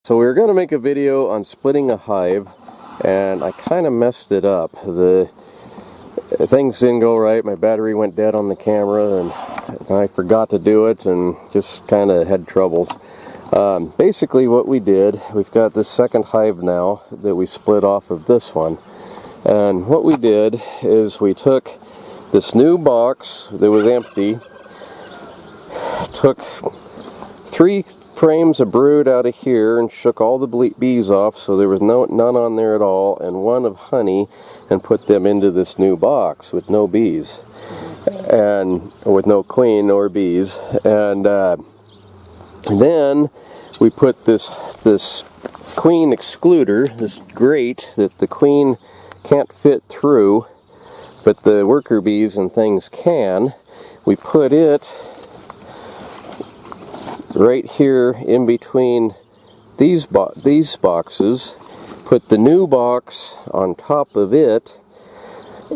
So we were going to make a video on splitting a hive, and I kind of messed it up. The things didn't go right. My battery went dead on the camera, and I forgot to do it and just kind of had troubles. Basically what we did, we've got this second hive now that we split off of this one. And what we did is we took this new box that was empty, took 3 frames of brood out of here and shook all the bees off, so there was none on there at all, and 1 of honey, and put them into this new box with no bees, and with no queen or bees. And then we put this queen excluder, this grate that the queen can't fit through, but the worker bees and things can. We put it right here in between these boxes, put the new box on top of it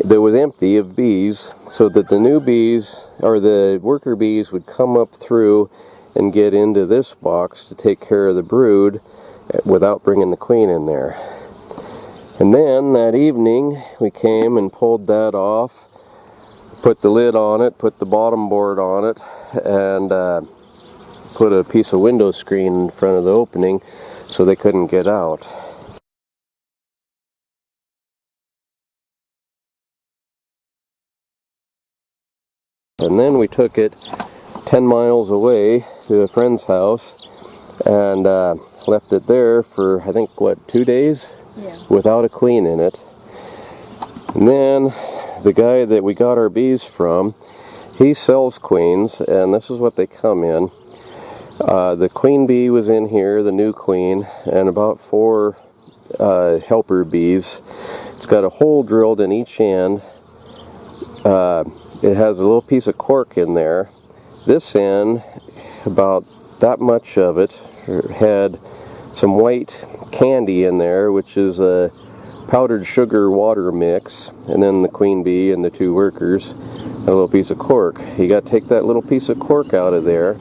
that was empty of bees, so that the new bees, or the worker bees, would come up through and get into this box to take care of the brood without bringing the queen in there. And then that evening we came and pulled that off, put the lid on it, put the bottom board on it, and put a piece of window screen in front of the opening so they couldn't get out. And then we took it 10 miles away to a friend's house and left it there for, I think, what, 2 days? Yeah. Without a queen in it. And then the guy that we got our bees from, he sells queens, and this is what they come in. The queen bee was in here, the new queen, and about 4 helper bees. It's got a hole drilled in each end. It has a little piece of cork in there. This end, about that much of it, had some white candy in there, which is a powdered sugar water mix, and then the queen bee and the 2 workers, a little piece of cork. You got to take that little piece of cork out of there,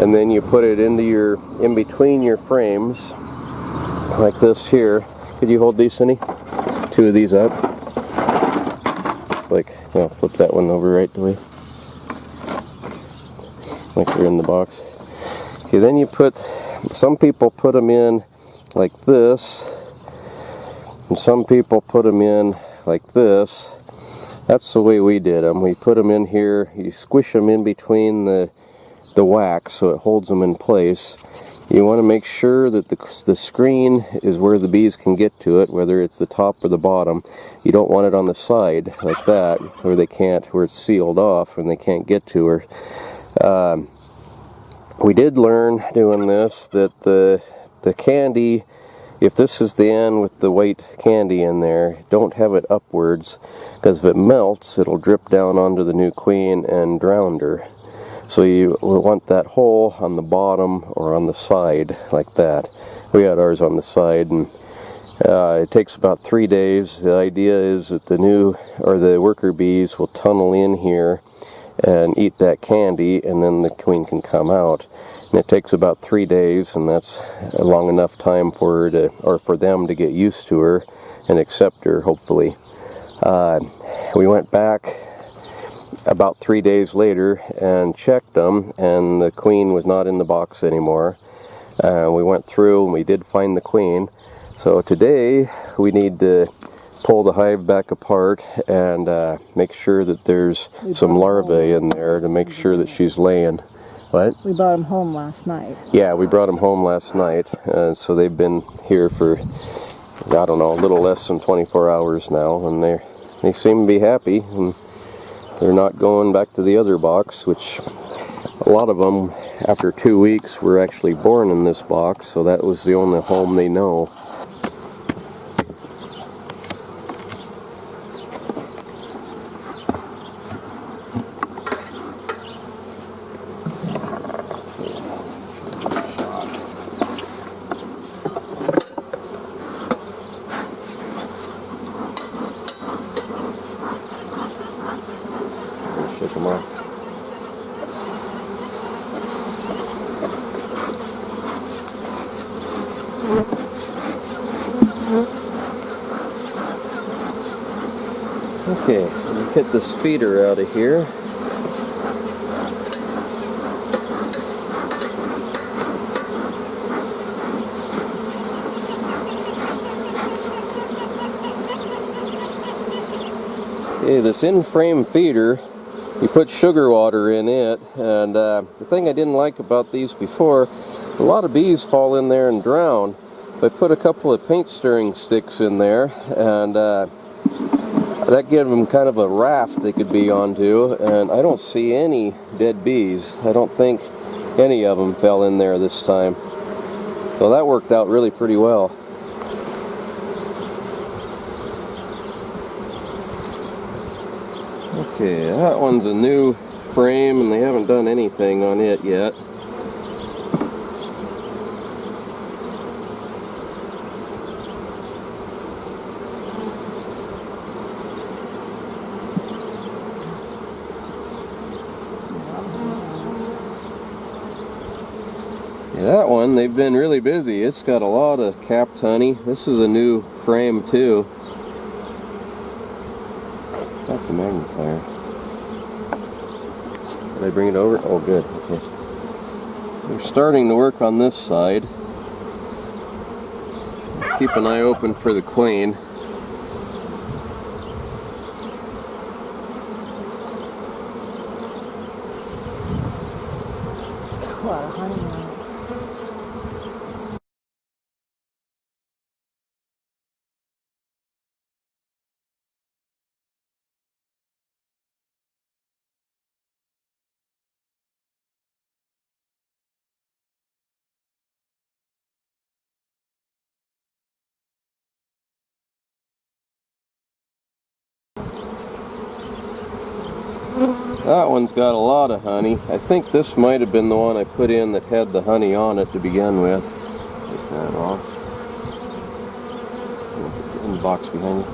and then you put it into in between your frames, like this here. Could you hold these, Cindy? 2 of these up. Like, well, flip that one over right the way, like they're in the box. Okay, then you put, some people put them in like this, and some people put them in like this. That's the way we did them. We put them in here, you squish them in between the wax so it holds them in place. You want to make sure that the screen is where the bees can get to it, whether it's the top or the bottom. You don't want it on the side like that, where they can't, where it's sealed off and they can't get to her. We did learn doing this that the candy, if this is the end with the white candy in there, don't have it upwards, because if it melts, it'll drip down onto the new queen and drown her. So you will want that hole on the bottom or on the side, like that. We had ours on the side, and it takes about 3 days. The idea is that the worker bees will tunnel in here and eat that candy, and then the queen can come out. And it takes about 3 days, and that's a long enough time for her to, or for them to get used to her and accept her, hopefully. We went back about 3 days later and checked them, and the queen was not in the box anymore. We went through and we did find the queen. So today we need to pull the hive back apart and make sure that there's some larvae in there to make sure that she's laying. What? We brought them home last night. Yeah, we brought them home last night. So they've been here for, I don't know, a little less than 24 hours now, and they seem to be happy. And they're not going back to the other box, which a lot of them, after 2 weeks, were actually born in this box, so that was the only home they know. Shake them off. Get this feeder out of here. Okay, this in-frame feeder, you put sugar water in it, and the thing I didn't like about these before, a lot of bees fall in there and drown. I put a couple of paint stirring sticks in there, and that gave them kind of a raft they could be onto, and I don't see any dead bees. I don't think any of them fell in there this time. So that worked out really pretty well. Okay, that one's a new frame and they haven't done anything on it yet. That one, they've been really busy. It's got a lot of capped honey. This is a new frame too. Got the magnifier. Did I bring it over? Oh good, okay. We're starting to work on this side. Keep an eye open for the queen. It's got a lot of honey on it. That one's got a lot of honey. I think this might have been the one I put in that had the honey on it to begin with. Take that off. In the box behind you.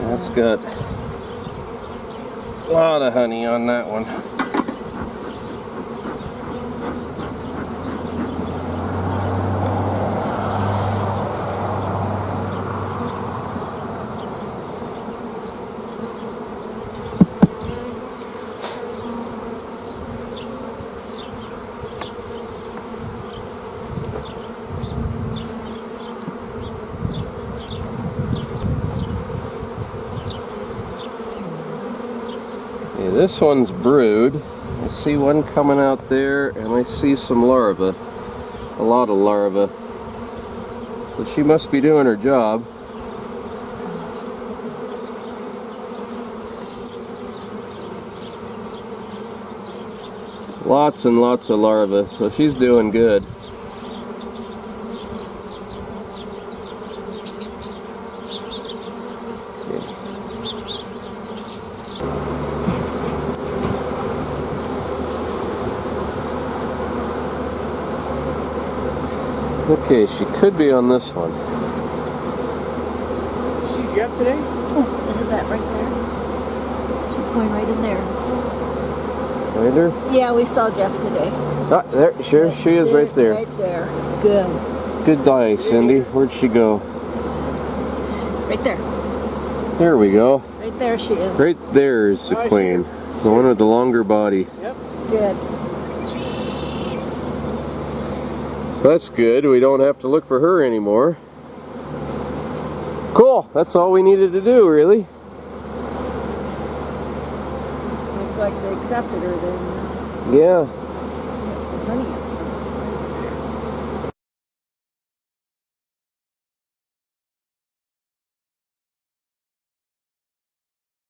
That's got a lot of honey on that one. Okay, this one's brood. I see one coming out there, and I see some larvae. A lot of larvae. So she must be doing her job. Lots and lots of larvae, so she's doing good. Okay, she could be on this one. See Jeff today? Oh, isn't that right there? She's going right in there. Right there? Yeah, we saw Jeff today. Ah, there, sure, she is right there. Right there. Good. Good eye, Cindy. Where'd she go? Right there. There we go. It's right there she is. Right there is the queen. The one with the longer body. Yep. Good. That's good. We don't have to look for her anymore. Cool. That's all we needed to do, really. Looks like they accepted her then. Yeah. That's the honey.